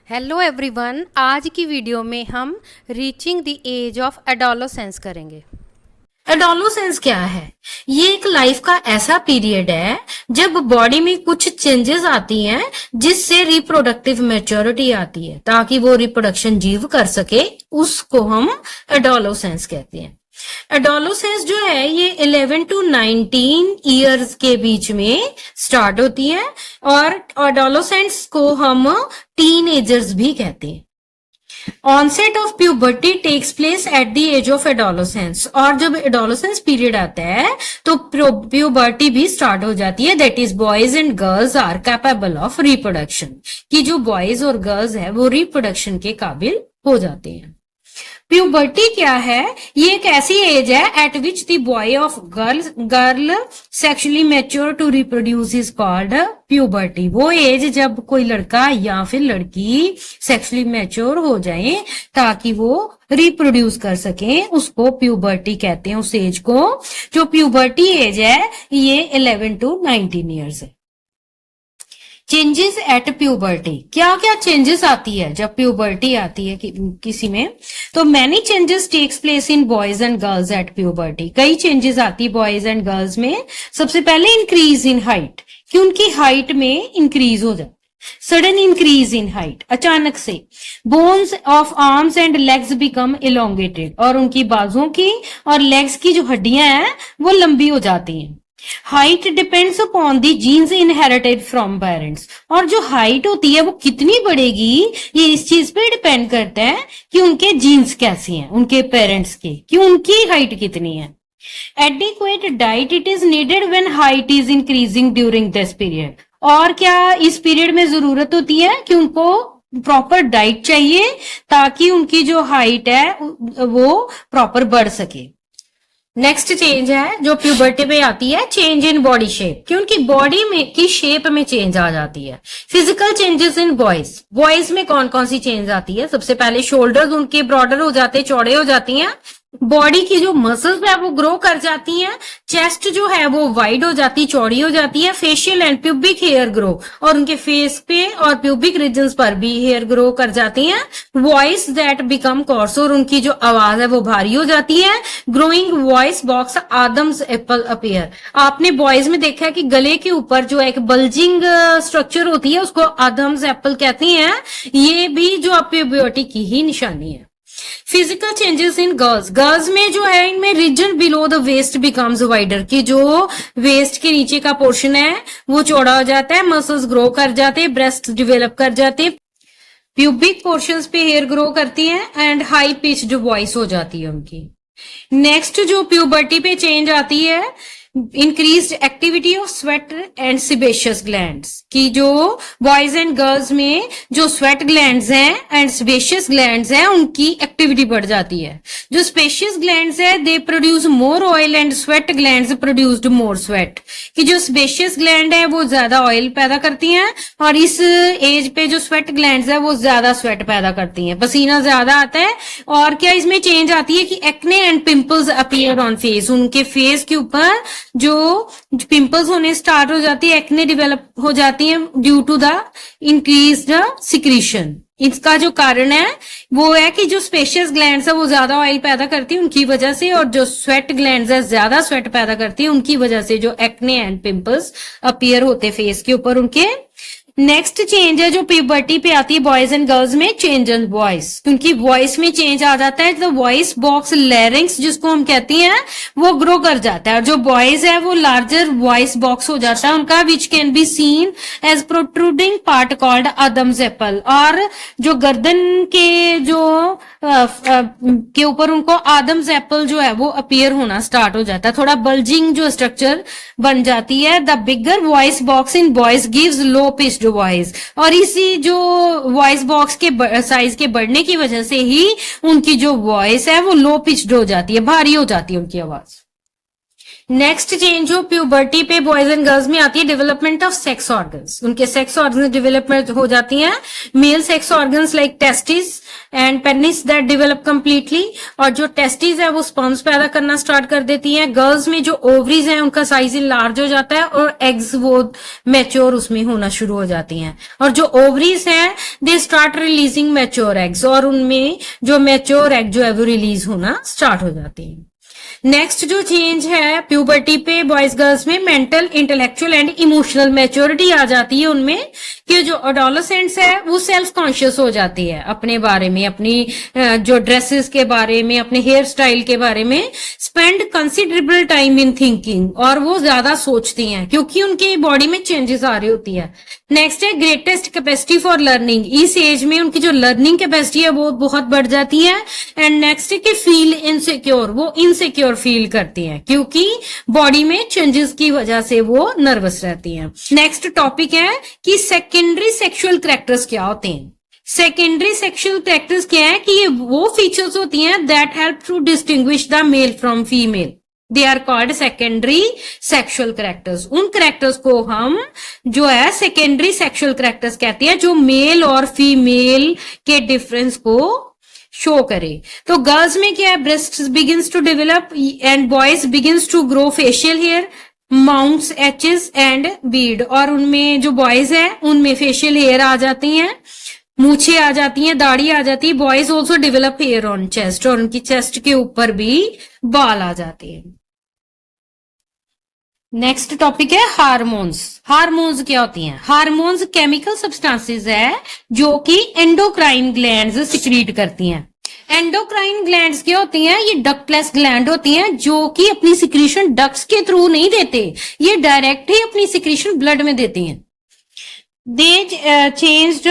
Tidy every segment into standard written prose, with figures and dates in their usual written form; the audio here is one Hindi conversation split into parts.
हेलो एवरीवन, आज की वीडियो में हम reaching the age of adolescence करेंगे। एडोलेसेंस क्या है? ये एक लाइफ का ऐसा पीरियड है जब बॉडी में कुछ चेंजेस आती हैं जिससे रिप्रोडक्टिव मैच्योरिटी आती है ताकि वो रिप्रोडक्शन जीव कर सके। उसको हम एडोलेसेंस कहते हैं। एडोलेसेंस जो है ये 11 टू 19 ईयर्स के बीच में स्टार्ट होती है और एडोलेसेंस को हम टीनेजर्स भी कहते हैं। Onset of puberty takes place at the age of adolescence, और जब एडोलेसेंस पीरियड आता है तो प्यूबर्टी भी स्टार्ट हो जाती है। That is boys and girls are capable of reproduction, कि जो बॉयज और गर्ल्स है वो रिप्रोडक्शन के काबिल हो जाते हैं। प्यूबर्टी क्या है? ये एक ऐसी एज है at which the boy of girl sexually mature to reproduce is called puberty. वो एज जब कोई लड़का या फिर लड़की सेक्सुअली मैच्योर हो जाए ताकि वो रिप्रोड्यूस कर सके, उसको प्यूबर्टी कहते हैं। उस एज को जो प्यूबर्टी एज है ये 11 टू 19 ईयर्स है। चेंजेस एट प्यूबर्टी, क्या क्या चेंजेस आती है जब प्यूबर्टी आती है किसी में? तो many changes takes place in boys and girls at puberty. कई चेंजेस आती है बॉयज एंड गर्ल्स में। सबसे पहले इंक्रीज इन हाइट, कि उनकी हाइट में इंक्रीज हो जाए, सडन इंक्रीज इन हाइट, अचानक से। Bones of arms and legs become elongated, और उनकी बाजुओं की और लेग्स की जो हड्डियां हैं वो लंबी हो जाती हैं। Height depends upon the genes inherited from parents, और जो हाइट होती है वो कितनी बढ़ेगी ये इस चीज पे डिपेंड करता है कि उनके जीन्स कैसी हैं, उनके पेरेंट्स के, कि उनकी हाइट कितनी है। Adequate diet it is needed when height is increasing during this period, और क्या इस पीरियड में जरूरत होती है कि उनको प्रॉपर डाइट चाहिए ताकि उनकी जो हाइट है वो प्रॉपर बढ़ सके। नेक्स्ट चेंज है जो प्यूबर्टी में आती है, चेंज इन बॉडी शेप, कि उनकी बॉडी में की शेप में चेंज आ जाती है। Physical changes in boys, boys में कौन कौन सी चेंज आती है? सबसे पहले शोल्डर्स उनके ब्रॉडर हो जाते हैं, चौड़े हो जाती हैं। बॉडी की जो मसल्स है वो ग्रो कर जाती हैं। चेस्ट जो है वो वाइड हो जाती, चौड़ी हो जाती है। Facial and pubic hair grow, और उनके फेस पे और प्यूबिक रीजन्स पर भी हेयर ग्रो कर जाती हैं। वॉइस दैट बिकम कॉर्स, और उनकी जो आवाज है वो भारी हो जाती है। Growing voice box Adams Apple appear, आपने बॉयज में देखा है कि गले के ऊपर जो एक बल्जिंग स्ट्रक्चर होती है उसको आदम्स एप्पल कहती हैं। ये भी जो प्यूबर्टी की ही निशानी है। Physical changes in girls, girls में जो है इनमें region below the waist becomes wider, की जो वेस्ट के नीचे का पोर्शन है वो चौड़ा हो जाता है। मसल्स ग्रो कर जाते हैं, ब्रेस्ट डेवलप कर जाते हैं, प्यूबिक पोर्शंस पे हेयर ग्रो करती हैं, एंड हाई पिच्ड वॉइस हो जाती है उनकी। नेक्स्ट जो प्यूबर्टी पे चेंज आती है, increased activity of sweat and sebaceous glands, की जो बॉयज एंड गर्ल्स में जो स्वेट ग्लैंड्स हैं एंड सिबेशियस ग्लैंड्स हैं उनकी एक्टिविटी बढ़ जाती है। जो स्पेशियस ग्लैंड्स है they produce more oil and sweat glands produced more sweat, कि जो स्पेशियस ग्लैंड है वो ज्यादा ऑयल पैदा करती हैं, और इस एज पे जो स्वेट ग्लैंड्स है वो ज्यादा स्वेट पैदा करती हैं, पसीना ज्यादा आता है। और क्या इसमें चेंज आती है कि acne and pimples appear on face, उनके फेस के ऊपर जो पिंपल्स होने स्टार्ट हो जाती है, एक्ने डेवलप हो जाती है due to the increased secretion. इसका जो कारण है वो है कि जो स्पेशियस ग्लैंड्स है वो ज्यादा ऑयल पैदा करती है उनकी वजह से, और जो स्वेट ग्लैंड्स है ज्यादा स्वेट पैदा करती है उनकी वजह से जो एक्ने एंड पिंपल्स अपीयर होते फेस के ऊपर उनके। नेक्स्ट चेंज है जो प्यूबर्टी पे आती है बॉयज एंड गर्ल्स में, चेंज इन वॉइस, क्योंकि वॉइस में चेंज आ जाता है। तो वॉइस बॉक्स लैरिंग्स जिसको हम कहते हैं वो ग्रो कर जाता है, और जो बॉयज है वो लार्जर वॉइस बॉक्स हो जाता है उनका, which can be seen as protruding part called Adam's apple, और जो गर्दन के जो के ऊपर उनको आदम्स एप्पल जो है वो अपीयर होना स्टार्ट हो जाता है, थोड़ा बल्जिंग जो स्ट्रक्चर बन जाती है। The bigger voice box in boys gives low pitched voice, और इसी जो वॉइस बॉक्स के साइज के बढ़ने की वजह से ही उनकी जो वॉइस है वो लो पिच्ड हो जाती है, भारी हो जाती है उनकी आवाज। नेक्स्ट चेंज जो प्यूबर्टी पे बॉयज एंड गर्ल्स में आती है, डेवलपमेंट ऑफ सेक्स ऑर्गन्स। उनके सेक्स ऑर्गन्स डेवलपमेंट हो जाती हैं। Male sex organs like testis and penis that develop completely, और जो टेस्टिस है वो स्पर्म्स पैदा करना स्टार्ट कर देती हैं। गर्ल्स में जो ओवरीज हैं उनका साइज लार्ज हो जाता है और एग्स वो मैच्योर उसमें होना शुरू हो जाती हैं। और जो ओवरीज हैं they start releasing mature eggs, और उनमें जो मैच्योर एग जो है वो रिलीज होना स्टार्ट हो जाती है। नेक्स्ट जो चेंज है प्यूबर्टी पे बॉयज गर्ल्स में, mental, intellectual and emotional maturity आ जाती है उनमें, कि जो एडोलेसेंट्स है वो सेल्फ कॉन्शियस हो जाती है अपने बारे में, अपनी जो ड्रेसेस के बारे में, अपने हेयर स्टाइल के बारे में। Spend considerable time in thinking, और वो ज्यादा सोचती हैं क्योंकि उनकी बॉडी में चेंजेस आ रही होती है। नेक्स्ट है ग्रेटेस्ट कैपेसिटी फॉर लर्निंग। इस एज में उनकी जो लर्निंग कैपेसिटी है वो बहुत बढ़ जाती है। एंड नेक्स्ट है कि फील इनसिक्योर, वो इनसिक्योर फील करती हैं क्योंकि बॉडी में चेंजेस की वजह से वो नर्वस रहती हैं। नेक्स्ट टॉपिक है कि सेकेंडरी सेक्सुअल कैरेक्टर्स क्या होते हैं। सेकेंडरी सेक्सुअल कैरेक्टर्स क्या है कि ये वो फीचर्स होती हैं that help to distinguish the male from female. They are called secondary sexual characters. उन कैरेक्टर्स को हम जो है सेकेंडरी सेक्सुअल कैरेक्टर्स कहते हैं, जो मेल और फीमेल के डिफरेंस को शो करे। तो गर्ल्स में क्या है, breast begins to develop and boys begins to grow facial hair, moustaches and beard. और उनमें जो बॉयज है उनमें फेशियल हेयर आ जाती हैं, मूछे आ जाती हैं, दाढ़ी आ जाती है। Boys also develop hair on chest, और उनकी चेस्ट के ऊपर भी बाल आ जाते हैं। नेक्स्ट टॉपिक है हार्मोन्स। हार्मोन्स क्या होती हैं? हार्मोन्स केमिकल सब्सटेंसेस है जो कि एंडोक्राइन ग्लैंड्स सिक्रीट करती हैं। एंडोक्राइन ग्लैंड्स क्या होती हैं? ये डक्टलेस ग्लैंड होती हैं जो कि अपनी सिक्रीशन डक्ट्स के थ्रू नहीं देते, ये डायरेक्ट ही अपनी सिक्रीशन ब्लड में देती हैं। They changed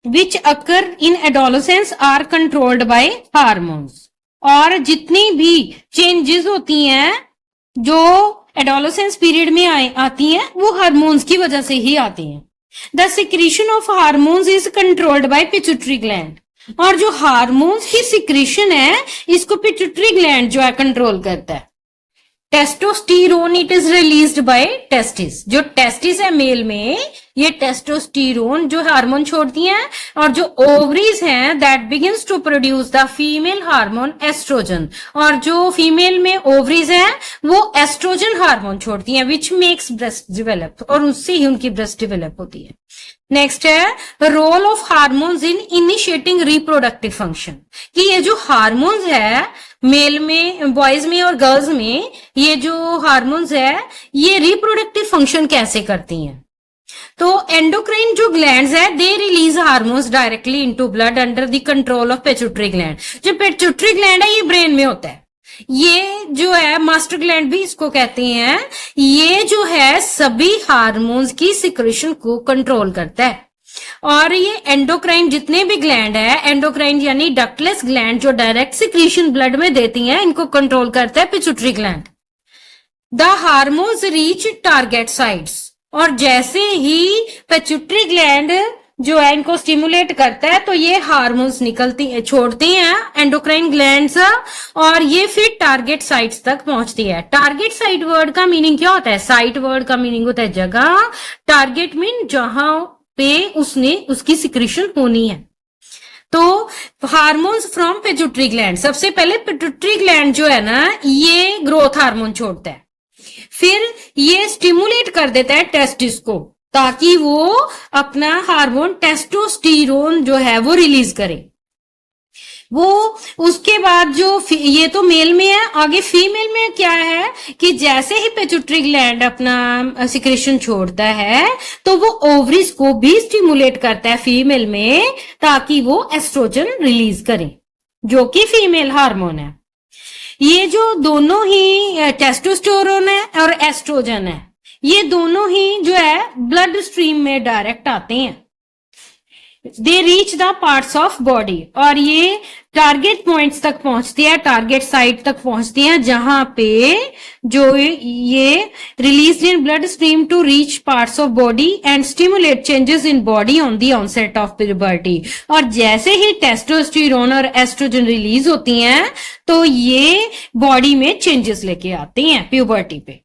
which occur in adolescence are controlled by hormones। और जितनी भी चेंजेस होती हैं जो एडोलेसेंस पीरियड में आती हैं वो हार्मोन्स की वजह से ही आती हैं। The secretion of hormones is controlled by pituitary gland, और जो हार्मोन्स की सिक्रीशन है इसको पिट्यूटरी ग्लैंड जो है कंट्रोल करता है। Testosterone it is released by testis. जो टेस्टिस है मेल में, ये टेस्टोस्टेरोन जो हार्मोन छोड़ती हैं, और जो ओवरीज हैं that begins to produce the female hormone oestrogen. और जो फीमेल में ओवरीज हैं वो एस्ट्रोजन हार्मोन छोड़ती हैं विच मेक्स ब्रेस्ट डेवलप, और उससे ही उनकी ब्रेस्ट डेवलप होती है। नेक्स्ट है role of hormones in initiating reproductive function, कि ये जो हार्मोन्स है मेल में, बॉयज में और गर्ल्स में, ये जो हार्मोन्स है ये रिप्रोडक्टिव फंक्शन कैसे करती हैं। तो एंडोक्राइन जो ग्लैंड्स है they release hormones directly into blood under the control of pituitary gland. जो पिट्यूटरी ग्लैंड है ये ब्रेन में होता है, ये जो है मास्टर ग्लैंड भी इसको कहते हैं। ये जो है सभी हार्मोन्स की सिक्रेशन को कंट्रोल करता है। और ये एंडोक्राइन जितने भी ग्लैंड है, एंडोक्राइन यानी डक्टलेस ग्लैंड जो डायरेक्ट सिक्रीशन ब्लड में देती हैं, इनको कंट्रोल करता है pituitary gland. The hormones reach target sites, और जैसे ही पिट्यूटरी ग्लैंड जो है इनको स्टिमुलेट करता है तो ये हार्मोन्स छोड़ती हैं एंडोक्राइन ग्लैंड्स, और ये फिर टारगेट साइट्स तक पहुंचती है। टारगेट साइट वर्ड का मीनिंग क्या होता है? साइट वर्ड का मीनिंग होता है जगह, टारगेट मीन जहां पे उसकी सिक्रीशन होनी है। तो हार्मोन्स फ्रॉम पिट्यूटरी ग्लैंड, सबसे पहले पिट्यूटरी ग्लैंड जो है ना ये ग्रोथ हार्मोन छोड़ता है, फिर ये स्टिमुलेट कर देता है टेस्टिस को ताकि वो अपना हार्मोन टेस्टोस्टेरोन जो है वो रिलीज करे। वो उसके बाद जो ये तो मेल में है, आगे फीमेल में क्या है कि जैसे ही पिट्यूटरी ग्लैंड अपना सिक्रेशन छोड़ता है तो वो ओवरीज को भी स्टिमुलेट करता है फीमेल में ताकि वो एस्ट्रोजन रिलीज करे जो कि फीमेल हार्मोन है। ये जो दोनों ही टेस्टोस्टेरोन है और एस्ट्रोजन है, ये दोनों ही जो है ब्लड स्ट्रीम में डायरेक्ट आते हैं। They reach the parts of body, और ये टारगेट पॉइंट्स तक पहुंचती है, टारगेट साइट तक पहुंचती है, जहां पे जो ये release in blood stream to reach parts of body and stimulate changes in body on the onset of puberty. और जैसे ही टेस्टोस्टेरोन और एस्ट्रोजन रिलीज होती हैं तो ये बॉडी में चेंजेस लेके आती हैं प्यूबर्टी पे।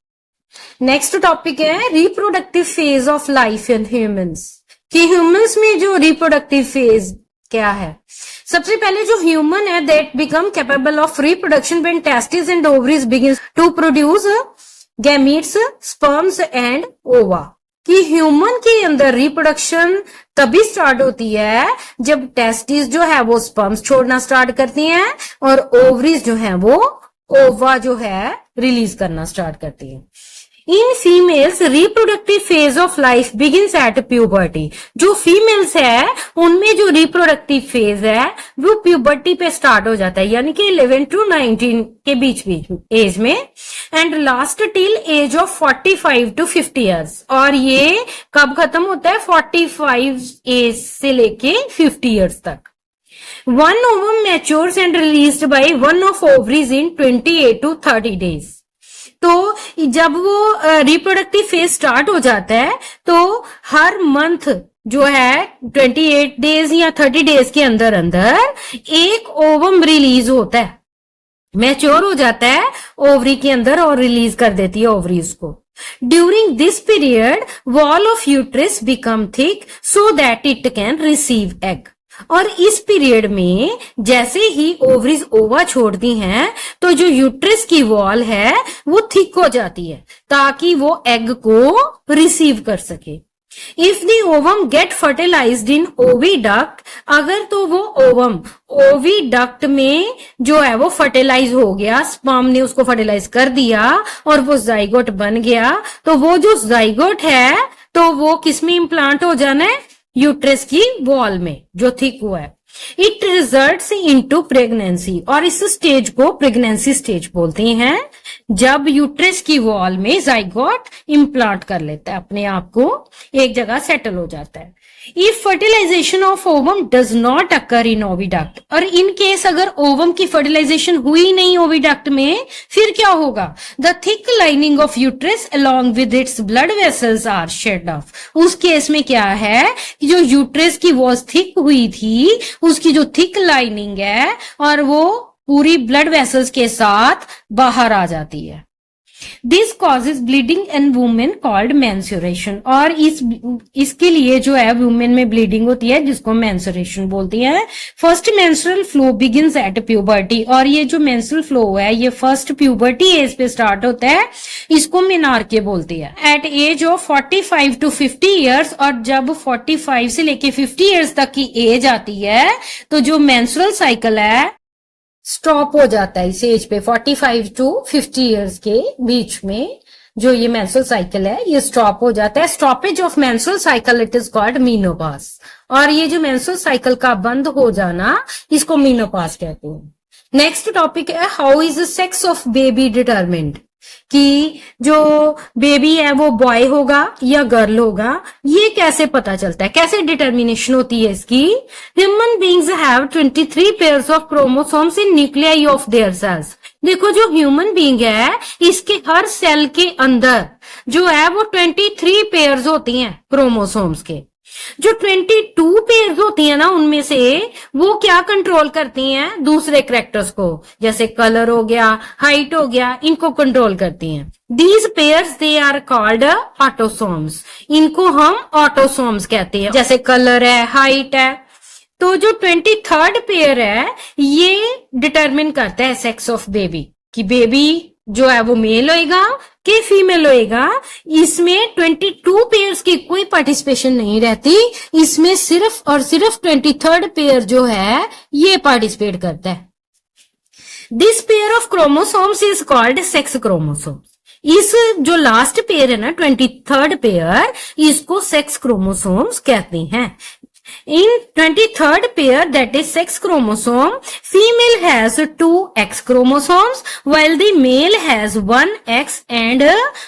नेक्स्ट टॉपिक है reproductive phase of life in humans, कि ह्यूमंस में जो रिप्रोडक्टिव फेज क्या है। सबसे पहले जो ह्यूमन है that become capable of reproduction when testis and ovaries begins to produce gametes, sperms and ova, कि ह्यूमन के अंदर रिप्रोडक्शन तभी स्टार्ट होती है जब टेस्टिस जो है वो स्पर्म्स छोड़ना स्टार्ट करती हैं और ओवरीज जो है वो ओवा जो है रिलीज करना स्टार्ट करती है। In females reproductive phase of life begins at puberty, जो फीमेल्स है उनमें जो रिप्रोडक्टिव फेज है वो प्यूबर्टी पे स्टार्ट हो जाता है, यानी कि 11 to 19 के बीच एज में, and last till as of 45 to 50 years. और ये कब खत्म होता है? 45 एज से लेके 50 ईयर्स तक। One ovum matures and released by one of ovaries in 28 to 30 days। तो जब वो रिप्रोडक्टिव फेज स्टार्ट हो जाता है तो हर मंथ जो है 28 डेज या 30 डेज के अंदर अंदर एक ओवम रिलीज होता है, मैच्योर हो जाता है ओवरी के अंदर और रिलीज कर देती है ओवरीज को। During this period wall of uterus become thick so that it can receive egg. और इस पीरियड में जैसे ही ओवरीज ओवा छोड़ती हैं तो जो यूट्रस की वॉल है वो थिक हो जाती है ताकि वो एग को रिसीव कर सके। If the ovum get fertilized in oviduct, अगर तो वो ओवम ओविडक्ट में जो है वो फर्टिलाइज हो गया, स्पर्म ने उसको फर्टिलाइज कर दिया और वो जाइगोट बन गया, तो वो जो जाइगोट है तो वो किसमें इम्प्लांट हो जाना है? यूट्रस की वॉल में जो थिक हुआ है। इट रिजल्ट्स इनटू प्रेगनेंसी, और इस स्टेज को प्रेगनेंसी स्टेज बोलते हैं, जब यूट्रस की वॉल में जाइगोट इम्प्लांट कर लेता है, अपने आप को एक जगह सेटल हो जाता है। If fertilization of ovum does not occur in oviduct, और इन केस अगर ओवम की फर्टिलाइजेशन हुई नहीं ओविडक्ट में, फिर क्या होगा? The thick lining of uterus along with its blood vessels are shed off. उस केस में क्या है कि जो यूट्रस की वॉल थिक हुई थी उसकी जो थिक लाइनिंग है और वो पूरी ब्लड वेसल्स के साथ बाहर आ जाती है। This causes bleeding in women called menstruation, और इसके लिए जो है वुमेन में ब्लीडिंग होती है जिसको मेंस्ट्रुएशन बोलती है। First menstrual flow begins at puberty, और ये जो मेंस्ट्रुअल फ्लो है ये फर्स्ट प्यूबर्टी एज पे स्टार्ट होता है, इसको मेनार्के बोलती है। At age of 45 to 50 years, और जब 45 से लेके 50 ईयर्स तक की एज आती है तो जो मेंस्ट्रुअल साइकिल है स्टॉप हो जाता है इस एज पे। 45 to 50 ईयर्स के बीच में जो ये मेंस्ट्रुअल साइकिल है ये स्टॉप हो जाता है। Stoppage of menstrual cycle it is called menopause, और ये जो मेंस्ट्रुअल साइकिल का बंद हो जाना इसको मीनोपॉज कहते हैं। नेक्स्ट टॉपिक है how is the sex of baby determined, कि जो बेबी है वो बॉय होगा या गर्ल होगा, ये कैसे पता चलता है, कैसे डिटर्मिनेशन होती है इसकी? Human beings have 23 pairs of chromosomes in nuclei of their cells. देखो जो ह्यूमन बीइंग है इसके हर सेल के अंदर जो है वो 23 पेयर्स होती हैं क्रोमोसोम्स के। जो 22 पेयर्स होती है ना उनमें से वो क्या कंट्रोल करती हैं? दूसरे कैरेक्टर्स को, जैसे कलर हो गया, हाइट हो गया, इनको कंट्रोल करती हैं। These pairs they are called autosomes, इनको हम ऑटोसोम्स कहते हैं। जैसे कलर है, हाइट है, तो जो 23rd पेयर है ये डिटरमिन करता है सेक्स ऑफ बेबी, कि बेबी जो है वो मेल होएगा कि फीमेल होएगा। इसमें 22 पेयर्स की कोई पार्टिसिपेशन नहीं रहती, इसमें सिर्फ और सिर्फ 23rd पेयर जो है ये पार्टिसिपेट करता है। This pair of chromosomes is called sex chromosome. इस जो लास्ट पेयर है ना 23rd पेयर, इसको सेक्स क्रोमोसोम्स कहते हैं। In 23rd pair, that is sex chromosome, female has 2 X chromosomes while the male has 1 X and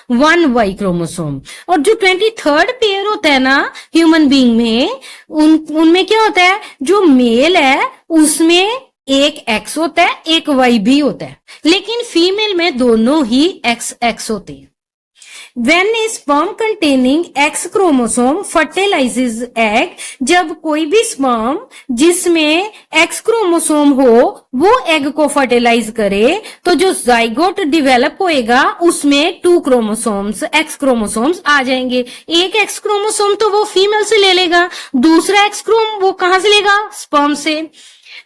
1 Y chromosome. और जो 23rd pair होता है ना ह्यूमन बीइंग में, उनमें क्या होता है, जो मेल है उसमें एक X होता है, एक Y भी होता है, लेकिन फीमेल में दोनों ही XX होते हैं. When a sperm containing X chromosome fertilizes egg, जब कोई भी sperm जिसमें X chromosome हो वो egg को fertilize करे, तो जो zygote develop होएगा उसमें 2 chromosomes X chromosomes आ जाएंगे. एक X chromosome तो वो फीमेल से ले लेगा, दूसरा X chromosome वो कहां से लेगा, sperm से.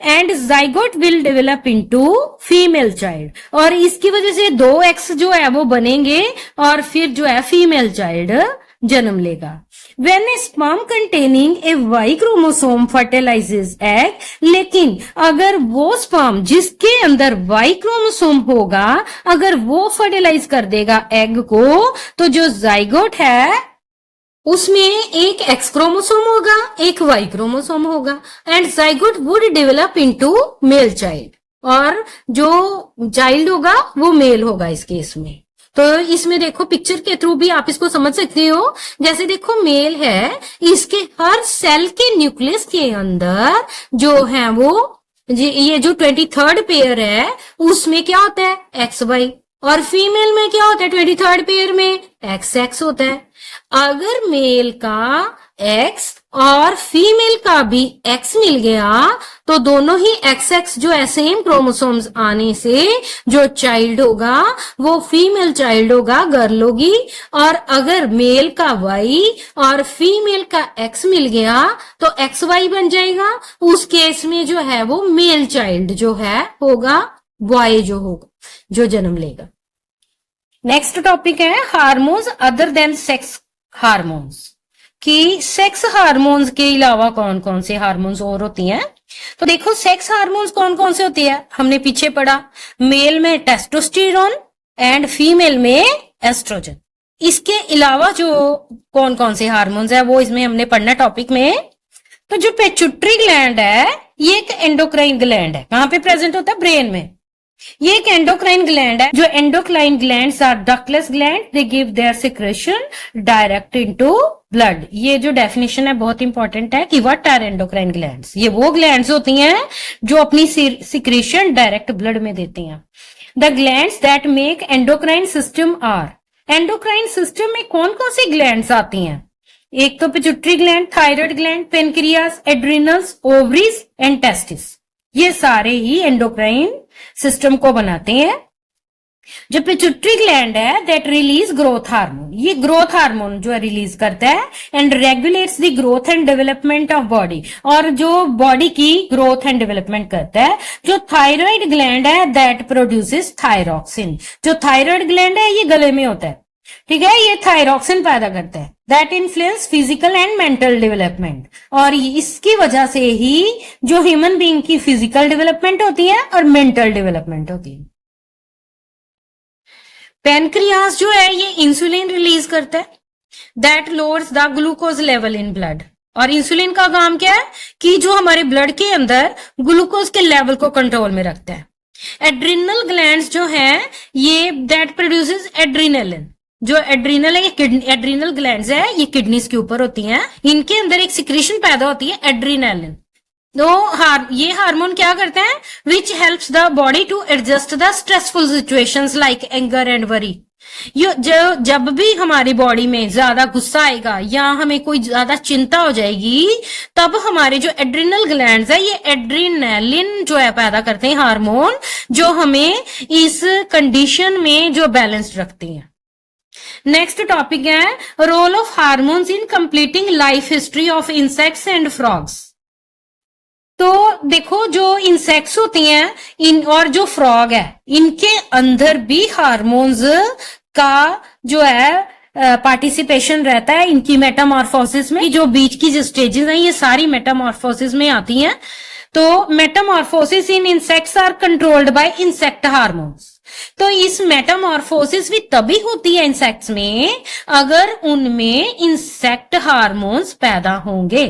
And zygote will develop into female child, और इसकी वजह से 2X जो है वो बनेंगे और फिर जो है फीमेल चाइल्ड जन्म लेगा. When a sperm containing a Y chromosome fertilizes egg, लेकिन अगर वो स्पर्म जिसके अंदर Y chromosome होगा अगर वो फर्टिलाइज कर देगा एग को, तो जो zygote है उसमें एक X क्रोमोसोम होगा, एक Y क्रोमोसोम होगा, and zygote would develop into male child, और जो चाइल्ड होगा वो मेल होगा इस केस में. तो इसमें देखो पिक्चर के थ्रू भी आप इसको समझ सकते हो. जैसे देखो मेल है, इसके हर सेल के न्यूक्लियस के अंदर जो है वो ये जो 23rd पेयर है उसमें क्या होता है, XY, और फीमेल में क्या होता है 23rd पेयर में, XX होता है. अगर मेल का X और फीमेल का भी X मिल गया तो दोनों ही XX जो है सेम क्रोमोसोम्स आने से जो चाइल्ड होगा वो फीमेल चाइल्ड होगा, गर्ल होगी. और अगर मेल का Y और फीमेल का X मिल गया तो XY बन जाएगा. उस केस में जो है वो मेल चाइल्ड जो है होगा बॉय जो होगा, जो जन्म लेगा. नेक्स्ट टॉपिक है hormones other than sex hormones, कि सेक्स हार्मोन्स के अलावा कौन कौन से हार्मोन्स और होती हैं. तो देखो सेक्स हार्मोन्स कौन कौन से होती है, हमने पीछे पढ़ा, मेल में टेस्टोस्टेरोन एंड फीमेल में एस्ट्रोजन. इसके अलावा जो कौन कौन से हार्मोन्स है वो इसमें हमने पढ़ना टॉपिक में. तो जो पिट्यूटरी ग्लैंड है ये एक एंडोक्राइन ग्लैंड है, कहां पे प्रेजेंट होता है, ब्रेन में. ये एक एंडोक्राइन ग्लैंड है. जो endocrine glands are ductless gland, they give their secretion direct into blood. ये जो डेफिनेशन है बहुत इंपॉर्टेंट है कि व्हाट आर एंडोक्राइन ग्लैंड्स. ये वो ग्लैंड्स होती हैं जो अपनी सिक्रेशन डायरेक्ट ब्लड में देती हैं. The glands that make endocrine system are, endocrine system में कौन कौन सी ग्लैंड्स आती हैं, एक तो pituitary gland, thyroid gland, pancreas, adrenals, ovaries and testis. ये सारे ही एंडोक्राइन सिस्टम को बनाते हैं. जो पिट्यूटरी ग्लैंड है दैट रिलीज ग्रोथ हार्मोन, ये ग्रोथ हार्मोन जो है रिलीज करता है and regulates the growth and development of body, और जो बॉडी की ग्रोथ एंड डेवलपमेंट करता है. जो थायराइड ग्लैंड है दैट प्रोड्यूसेस थायरॉक्सिन, जो थायराइड ग्लैंड है ये गले में होता है, ठीक है, ये थायरॉक्सिन पैदा करता है. That influence physical and mental development, और इसकी वजह से ही जो ह्यूमन बीइंग की फिजिकल डेवलपमेंट होती है और मेंटल डेवलपमेंट होती है. पेनक्रियास जो है ये इंसुलिन रिलीज करता है that lowers the glucose level in blood, और इंसुलिन का काम क्या है कि जो हमारे ब्लड के अंदर ग्लूकोज के लेवल को कंट्रोल में रखता है. एड्रिनल ग्लैंड्स जो है ये दैट प्रोड्यूसेस एड्रिनलिन, जो एड्रिनल है एड्रिनल ग्लैंड्स है ये किडनीज के ऊपर होती हैं, इनके अंदर एक सिक्रेशन पैदा होती है एड्रिनलिन. तो ये हार्मोन क्या करते हैं, which helps the body to adjust the stressful situations like anger and worry. जब भी हमारी बॉडी में ज्यादा गुस्सा आएगा या हमें कोई ज्यादा चिंता हो जाएगी तब हमारे जो एड्रिनल ग्लैंड्स है ये एड्रिनलिन जो है पैदा करते हैं हार्मोन, जो हमें इस कंडीशन में जो बैलेंस्ड रखती हैं. नेक्स्ट टॉपिक है role of hormones in completing life history of insects and frogs. तो देखो जो इंसेक्ट्स होती हैं इन और जो फ्रॉग है इनके अंदर भी हार्मोन्स का जो है पार्टिसिपेशन रहता है इनकी मेटामॉर्फोसिस में. जो बीच की जो स्टेजेस हैं ये सारी मेटामॉर्फोसिस में आती हैं. तो metamorphosis in insects are controlled by insect hormones. तो इस मेटामॉर्फोसिस भी तभी होती है इंसेक्ट्स में अगर उनमें इंसेक्ट हार्मोन्स पैदा होंगे।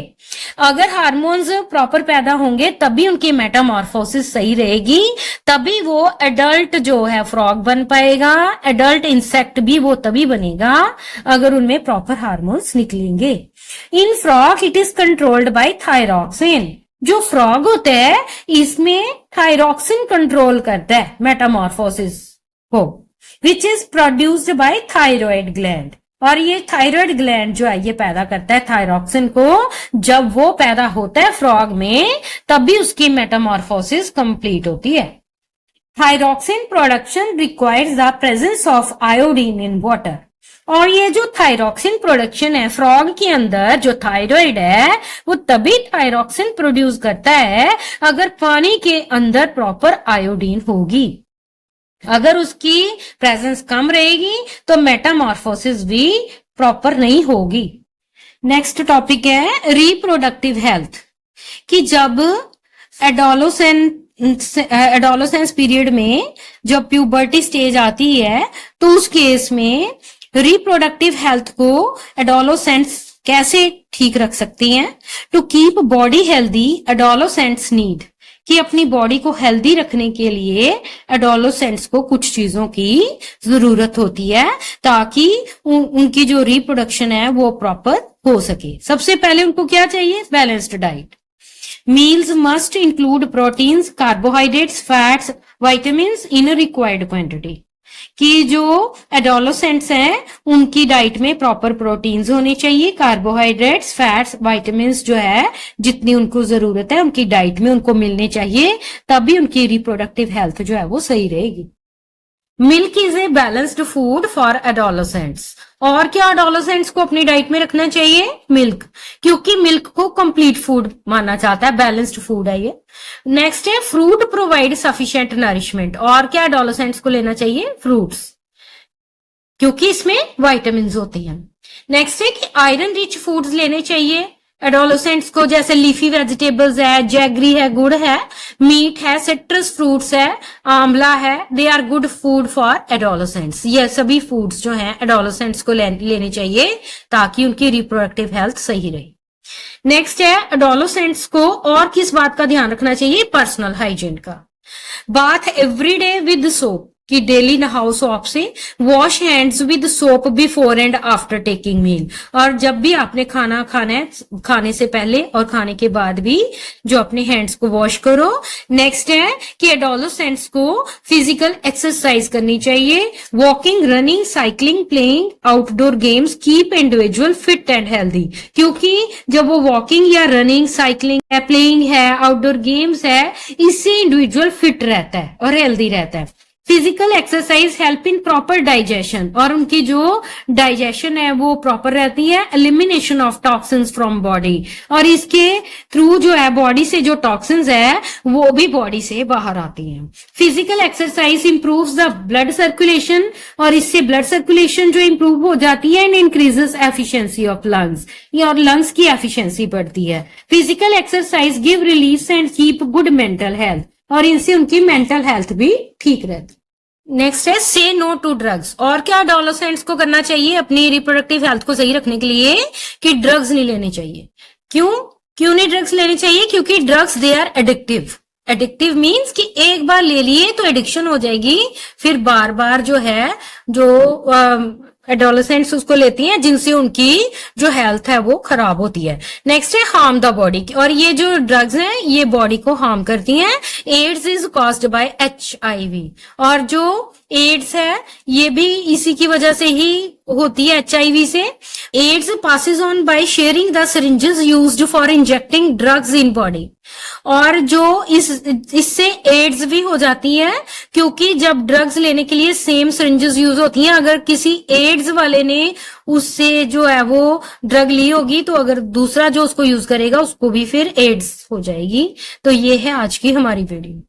अगर हार्मोन्स प्रॉपर पैदा होंगे तभी उनकी मेटामॉर्फोसिस सही रहेगी, तभी वो एडल्ट जो है फ्रॉग बन पाएगा। एडल्ट इंसेक्ट भी वो तभी बनेगा अगर उनमें प्रॉपर हार्मोन्स निकलेंगे। इन frog it is controlled by thyroxine. जो फ्रॉग होता है इसमें थायरॉक्सिन कंट्रोल करता है मेटामॉर्फोसिस को, which is produced by thyroid gland. और ये थायराइड ग्लैंड जो है ये पैदा करता है थायरॉक्सिन को। जब वो पैदा होता है फ्रॉग में तभी उसकी मेटामॉर्फोसिस कंप्लीट होती है। Thyroxine production requires the presence of iodine in water. और ये जो थायरॉक्सिन प्रोडक्शन है फ्रॉग के अंदर, जो थायराइड है वो तभी थायरॉक्सिन प्रोड्यूस करता है अगर पानी के अंदर प्रॉपर आयोडीन होगी। अगर उसकी प्रेजेंस कम रहेगी तो मेटामॉर्फोसिस भी प्रॉपर नहीं होगी। नेक्स्ट टॉपिक है रिप्रोडक्टिव हेल्थ, कि जब एडोलेसेंस पीरियड में जब प्यूबर्टी स्टेज आती है तो उस केस में रिप्रोडक्टिव हेल्थ को एडोलेसेंट्स कैसे ठीक रख सकती हैं। To keep body healthy adolescents need, कि अपनी बॉडी को हेल्दी रखने के लिए एडोलेसेंट्स को कुछ चीजों की जरूरत होती है ताकि उनकी जो रिप्रोडक्शन है वो प्रॉपर हो सके। सबसे पहले उनको क्या चाहिए? Balanced diet. Meals must include proteins, carbohydrates, fats, vitamins in a required quantity, कि जो एडोलेसेंट्स हैं उनकी डाइट में प्रॉपर प्रोटीन्स होने चाहिए, कार्बोहाइड्रेट्स, फैट्स, विटामिन्स जो है जितनी उनको जरूरत है उनकी डाइट में उनको मिलने चाहिए, तभी उनकी रिप्रोडक्टिव हेल्थ जो है वो सही रहेगी। Milk is a balanced food for adolescents. और क्या एडोलेसेंट्स को अपनी डाइट में रखना चाहिए? मिल्क, क्योंकि मिल्क को कंप्लीट फूड माना जाता है, बैलेंस्ड फूड है ये। नेक्स्ट है फ्रूट प्रोवाइड सफिशिएंट नरिशमेंट। और क्या एडोलेसेंट्स को लेना चाहिए? फ्रूट्स, क्योंकि इसमें विटामिन होते हैं। नेक्स्ट है कि आयरन रिच फूड्स लेने चाहिए एडोलेसेंट्स को, जैसे लीफी वेजिटेबल्स है, जैगरी है, गुड़ है, मीट है, सिट्रस फ्रूट्स है, आंवला है, they are good food for adolescents. ये सभी फूड्स जो हैं एडोलेसेंट्स को लेने चाहिए ताकि उनकी रिप्रोडक्टिव हेल्थ सही रहे। नेक्स्ट है एडोलेसेंट्स को और किस बात का ध्यान रखना चाहिए? पर्सनल हाइजीन का। Bath every day with soap, कि डेली नहाओ सोप से। Wash hands with soap before and after taking meal, और जब भी आपने खाना खाना है खाने से पहले और खाने के बाद भी जो अपने हैंड्स को वॉश करो। नेक्स्ट है कि एडोलेसेंट्स को फिजिकल एक्सरसाइज करनी चाहिए। Walking, running, cycling, playing outdoor games keep individual fit and healthy, क्योंकि जब वो वॉकिंग या रनिंग, साइकिलिंग है, प्लेइंग है, आउटडोर गेम्स है, इससे इंडिविजुअल फिट रहता है और हेल्दी रहता है। Physical exercise help in proper digestion, और उनकी जो डाइजेशन है वो प्रॉपर रहती है। Elimination of toxins from body, और इसके थ्रू जो है बॉडी से जो टॉक्सिन्स है वो भी बॉडी से बाहर आती हैं। Physical exercise improves the blood circulation, और इससे ब्लड सर्कुलेशन जो इंप्रूव हो जाती है and increases efficiency of lungs, और लंग्स की एफिशिएंसी बढ़ती है। Physical exercise give relief and keep good mental health, और इनसे उनकी मेंटल हेल्थ भी ठीक रहती। नेक्स्ट है से नो टू ड्रग्स। और क्या एडोलेसेंट्स को करना चाहिए अपनी रिप्रोडक्टिव हेल्थ को सही रखने के लिए? कि ड्रग्स नहीं लेने चाहिए। क्यों नहीं ड्रग्स लेने चाहिए? क्योंकि drugs they are addictive. Addictive means कि एक बार ले लिए तो एडिक्शन हो जाएगी, फिर बार बार जो है जो एडोलेसेंट्स उसको लेती हैं जिनसे उनकी जो हेल्थ है वो खराब होती है। नेक्स्ट है हार्म द बॉडी, और ये जो ड्रग्स हैं ये बॉडी को हार्म करती हैं। AIDS is caused by HIV, और जो एड्स है ये भी इसी की वजह से ही होती है, HIV से। AIDS passes on by sharing the syringes used for injecting drugs in body, और जो इससे एड्स भी हो जाती है क्योंकि जब ड्रग्स लेने के लिए सेम सिरिंजेस यूज होती हैं, अगर किसी एड्स वाले ने उससे जो है वो ड्रग ली होगी तो अगर दूसरा जो उसको यूज करेगा उसको भी फिर एड्स हो जाएगी। तो ये है आज की हमारी वीडियो।